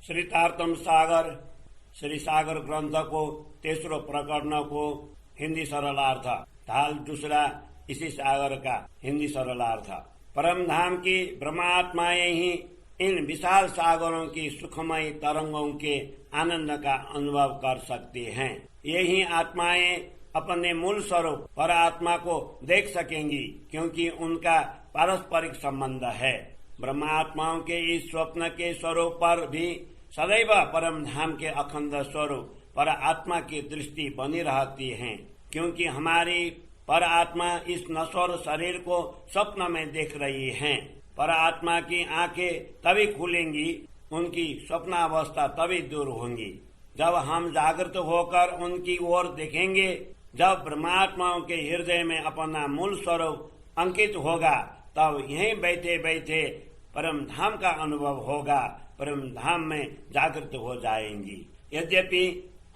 श्री तारतम सागर श्री सागर ग्रंथ को तेसरो प्रकरण को हिंदी सरलार्थ। ढाल दूसरा इसी सागर का हिंदी सरलार्थ। परम धाम की ब्रह्मात्माएं ही इन विशाल सागरों की सुखमयी तरंगों के आनंद का अनुभव कर सकती हैं। यही आत्माएं अपने मूल स्वरूप पर आत्मा को देख सकेंगी, क्योंकि उनका पारस्परिक संबंध है। ब्रह्मात्माओं के इस स्वप्न के स्वरूप पर भी सदैव परम धाम के अखंड स्वरूप पर आत्मा की दृष्टि बनी रहती है, क्योंकि हमारी पर आत्मा इस नश्वर शरीर को स्वप्न में देख रही है। पर आत्मा की आंखें तभी खुलेंगी, उनकी स्वप्नावस्था तभी दूर होंगी जब हम जागृत होकर उनकी ओर देखेंगे। जब ब्रह्मात्माओं के हृदय में अपना मूल स्वरूप अंकित होगा, तब यहीं बैठे बैठे परम धाम का अनुभव होगा, परम धाम में जागृत हो जाएंगी। यद्यपि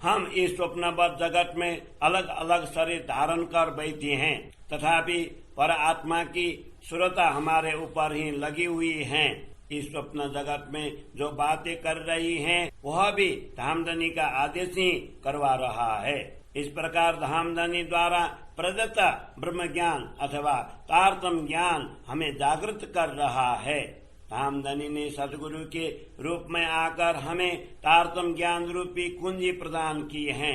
हम इस स्वप्नबद्ध जगत में अलग अलग शरीर धारण कर बैठे हैं, तथापि पर आत्मा की सुरता हमारे ऊपर ही लगी हुई है। इस स्वप्न जगत में जो बातें कर रही हैं, वह भी धामधनी का आदेश ही करवा रहा है। इस प्रकार धामधनी द्वारा प्रदत्त ब्रह्म ज्ञान अथवा तारतम ज्ञान हमें जागृत कर रहा है। धामधनी ने सदगुरु के रूप में आकर हमें तारतम ज्ञान रूपी कुंजी प्रदान की है,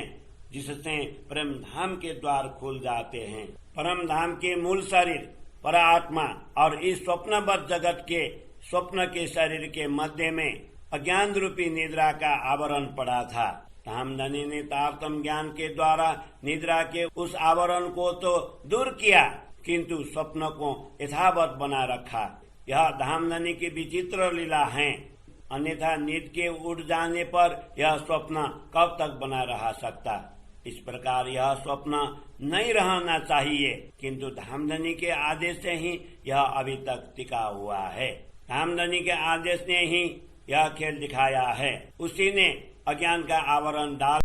जिससे परम धाम के द्वार खुल जाते हैं। परम धाम के मूल शरीर पर आत्मा और इस स्वप्नबद्ध जगत के स्वप्न के शरीर के मध्य में अज्ञान रूपी निद्रा का आवरण पड़ा था। धामधनी ने तारतम ज्ञान के द्वारा निद्रा के उस आवरण को तो दूर किया, किंतु स्वप्न को यथावत बना रखा। यह धामधनी की विचित्र लीला है। अन्यथा नींद के उड़ जाने पर यह स्वप्न कब तक बना रह सकता। इस प्रकार यह स्वप्न नहीं रहना चाहिए, किंतु धामधनी के आदेश से ही यह अभी तक टिका हुआ है। धामधनी के आदेश ने ही यह खेल दिखाया है। उसी ने अज्ञान का आवरण डाल